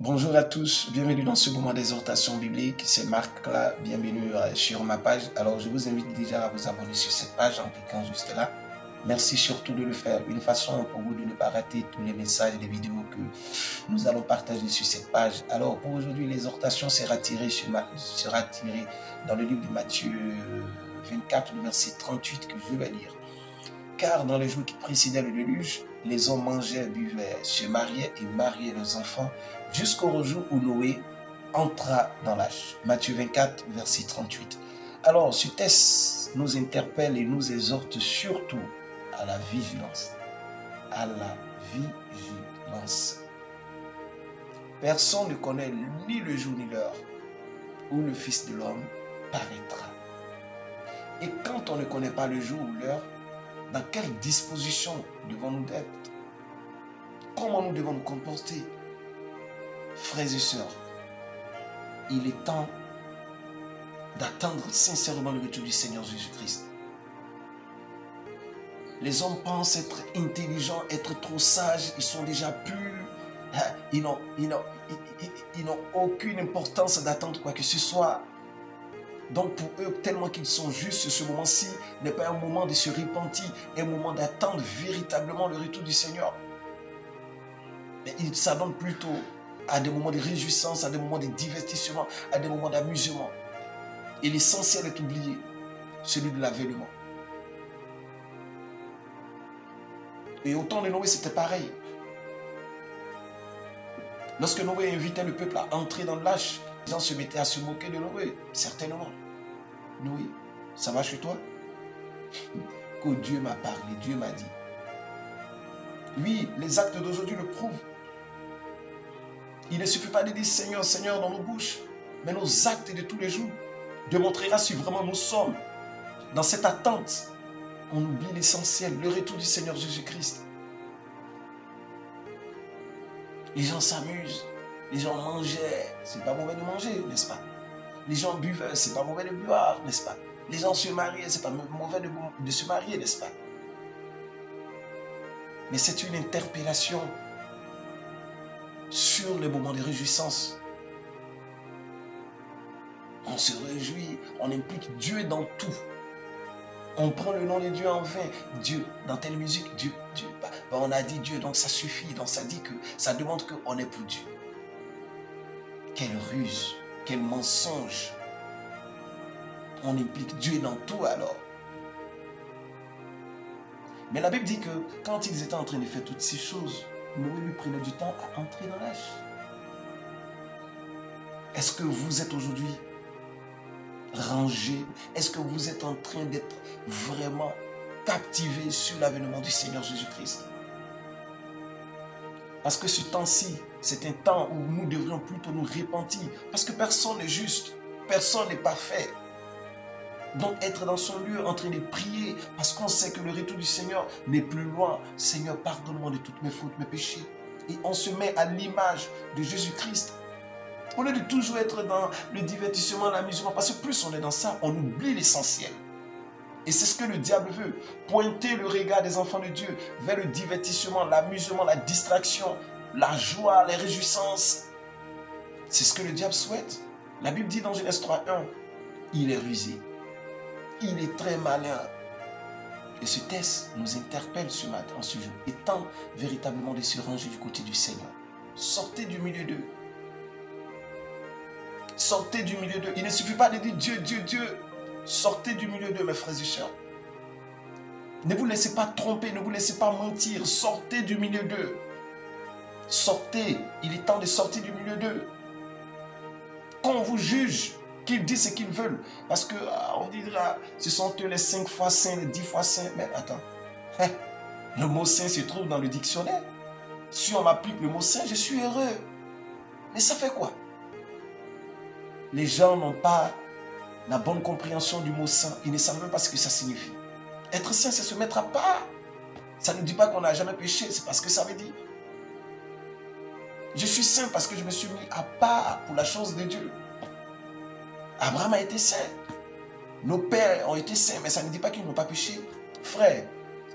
Bonjour à tous, bienvenue dans ce moment d'exhortation biblique. C'est Marc là, bienvenue sur ma page. Alors je vous invite déjà à vous abonner sur cette page en cliquant juste là. Merci surtout de le faire, une façon pour vous de ne pas rater tous les messages et les vidéos que nous allons partager sur cette page. Alors pour aujourd'hui, l'exhortation sera tirée dans le livre de Matthieu 24, le verset 38 que je vais lire. Car dans les jours qui précédaient le déluge, les hommes mangeaient, buvaient, se mariaient et mariaient leurs enfants jusqu'au jour où Noé entra dans l'âge. Matthieu 24, verset 38. Alors, ce texte nous interpelle et nous exhorte surtout à la vigilance. À la vigilance. Personne ne connaît ni le jour ni l'heure où le Fils de l'homme paraîtra. Et quand on ne connaît pas le jour ou l'heure, dans quelle disposition devons-nous être? Comment nous devons nous comporter? Frères et sœurs, il est temps d'attendre sincèrement le retour du Seigneur Jésus-Christ. Les hommes pensent être intelligents, être trop sages, ils sont déjà purs, ils n'ont aucune importance d'attendre quoi que ce soit. Donc pour eux, tellement qu'ils sont justes, ce moment-ci n'est pas un moment de se repentir, un moment d'attendre véritablement le retour du Seigneur. Mais ils s'adonnent plutôt à des moments de réjouissance, à des moments de divertissement, à des moments d'amusement. Et l'essentiel est oublié, celui de l'avènement. Et au temps de Noé, c'était pareil. Lorsque Noé invitait le peuple à entrer dans l'arche, les gens se mettaient à se moquer de Noé, certainement. Noé, ça va chez toi? Que Dieu m'a parlé, Dieu m'a dit. Oui, les actes d'aujourd'hui le prouvent. Il ne suffit pas de dire Seigneur, Seigneur dans nos bouches, mais nos actes de tous les jours démontrera si vraiment nous sommes dans cette attente. On oublie l'essentiel, le retour du Seigneur Jésus-Christ. Les gens s'amusent, les gens mangeaient, c'est pas mauvais de manger, n'est-ce pas? Les gens buvaient, c'est pas mauvais de boire, n'est-ce pas? Les gens se mariaient, c'est pas mauvais de se marier, n'est-ce pas? Mais c'est une interpellation sur les moments de réjouissance. On se réjouit, on implique Dieu dans tout. On prend le nom de Dieu en vain. Dieu, dans telle musique, Dieu. On a dit Dieu, donc ça suffit. Donc ça dit que ça demande qu'on est pour Dieu. Quelle ruse, quel mensonge. On implique Dieu dans tout alors. Mais la Bible dit que quand ils étaient en train de faire toutes ces choses, Noé lui prenait du temps à entrer dans l'âge. Est-ce que vous êtes aujourd'hui rangé? Est-ce que vous êtes en train d'être vraiment captivé sur l'avènement du Seigneur Jésus-Christ? Parce que ce temps-ci, c'est un temps où nous devrions plutôt nous repentir. Parce que personne n'est juste, personne n'est parfait. Donc être dans son lieu en train de prier, parce qu'on sait que le retour du Seigneur n'est plus loin. Seigneur, pardonne-moi de toutes mes fautes, mes péchés. Et on se met à l'image de Jésus-Christ. Au lieu de toujours être dans le divertissement, l'amusement, parce que plus on est dans ça, on oublie l'essentiel. Et c'est ce que le diable veut, pointer le regard des enfants de Dieu vers le divertissement, l'amusement, la distraction, la joie, les réjouissances. C'est ce que le diable souhaite. La Bible dit dans Genèse 3:1, il est rusé, il est très malin. Et ce texte nous interpelle ce matin, en ce jour. Il est temps véritablement de se ranger du côté du Seigneur. Sortez du milieu d'eux. Sortez du milieu d'eux. Il ne suffit pas de dire Dieu, Dieu, Dieu. Sortez du milieu d'eux, mes frères et sœurs. Ne vous laissez pas tromper, ne vous laissez pas mentir. Sortez du milieu d'eux. Sortez. Il est temps de sortir du milieu d'eux. Quand on vous juge, qu'ils disent ce qu'ils veulent. Parce qu'on dira, ce sont eux les 5 fois saints, les 10 fois saints. Mais attends, le mot saint se trouve dans le dictionnaire. Si on m'applique le mot saint, je suis heureux. Mais ça fait quoi? Les gens n'ont pas la bonne compréhension du mot saint. Ils ne savent même pas ce que ça signifie. Être saint, c'est se mettre à part. Ça ne dit pas qu'on n'a jamais péché, c'est parce que ça veut dire. Je suis saint parce que je me suis mis à part pour la chose de Dieu. Abraham a été saint. Nos pères ont été saints, mais ça ne dit pas qu'ils n'ont pas péché. Frère,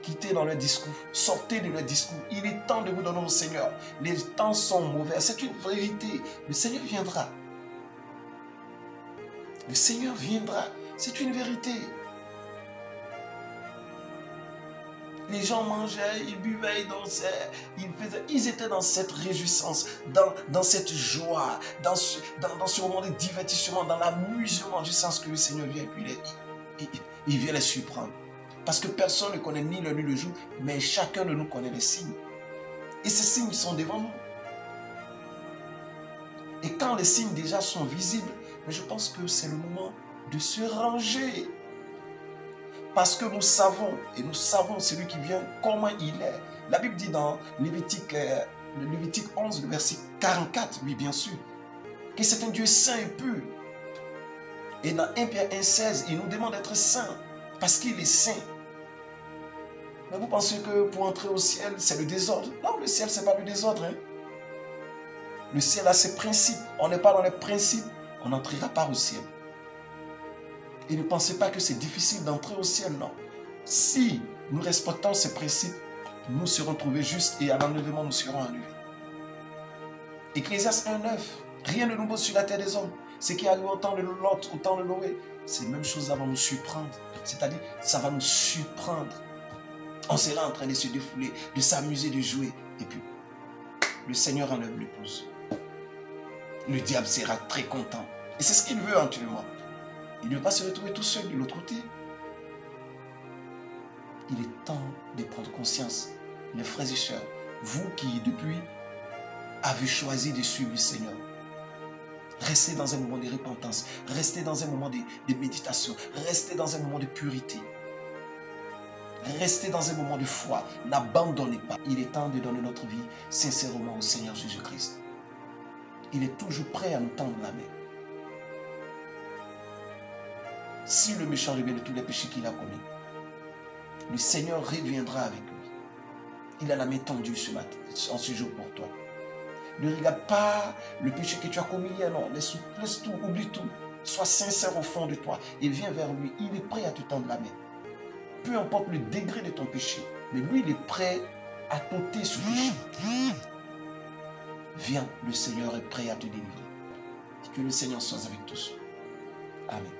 quitter dans leur discours. Sortez de leur discours. Il est temps de vous donner au Seigneur. Les temps sont mauvais. C'est une vérité. Le Seigneur viendra. Le Seigneur viendra. C'est une vérité. Les gens mangeaient, ils buvaient, ils dansaient, ils étaient dans cette réjouissance, dans cette joie, dans ce moment de divertissement, dans l'amusement du sens que le Seigneur vient et puis il vient les surprendre. Parce que personne ne connaît ni l'heure ni le jour, mais chacun de nous connaît les signes. Et ces signes sont devant nous. Et quand les signes déjà sont visibles, je pense que c'est le moment de se ranger. Parce que nous savons, et nous savons celui qui vient, comment il est. La Bible dit dans Lévitique 11, le verset 44, oui bien sûr, que c'est un Dieu saint et pur. Et dans 1 Pierre 1,16, il nous demande d'être saint, parce qu'il est saint. Mais vous pensez que pour entrer au ciel, c'est le désordre? Non, le ciel, ce n'est pas le désordre. Hein? Le ciel a ses principes. On n'est pas dans les principes, on n'entrera pas au ciel. Et ne pensez pas que c'est difficile d'entrer au ciel, non. Si nous respectons ces principes, nous serons trouvés justes et à l'enlèvement, nous serons enlevés. Ecclésiaste 1,9, rien de nouveau sur la terre des hommes. Ce qui arrive au temps de Lot, au temps de Noé, ces mêmes choses va nous surprendre. C'est-à-dire, ça va nous surprendre. On sera en train de se défouler, de s'amuser, de jouer. Et puis, le Seigneur enlève l'épouse. Le diable sera très content. Et c'est ce qu'il veut actuellement. Il ne veut pas se retrouver tout seul de l'autre côté. Il est temps de prendre conscience, mes frères et sœurs, vous qui depuis avez choisi de suivre le Seigneur. Restez dans un moment de repentance, restez dans un moment de méditation, restez dans un moment de pureté. Restez dans un moment de foi, n'abandonnez pas. Il est temps de donner notre vie sincèrement au Seigneur Jésus-Christ. Il est toujours prêt à nous tendre la main. Si le méchant revient de tous les péchés qu'il a commis, le Seigneur reviendra avec lui. Il a la main tendue en ce jour pour toi. Ne regarde pas le péché que tu as commis hier, non. Laisse tout, oublie tout. Sois sincère au fond de toi et viens vers lui. Il est prêt à te tendre la main. Peu importe le degré de ton péché, mais lui, il est prêt à t'ôter ce péché. Viens, le Seigneur est prêt à te délivrer. Que le Seigneur soit avec tous. Amen.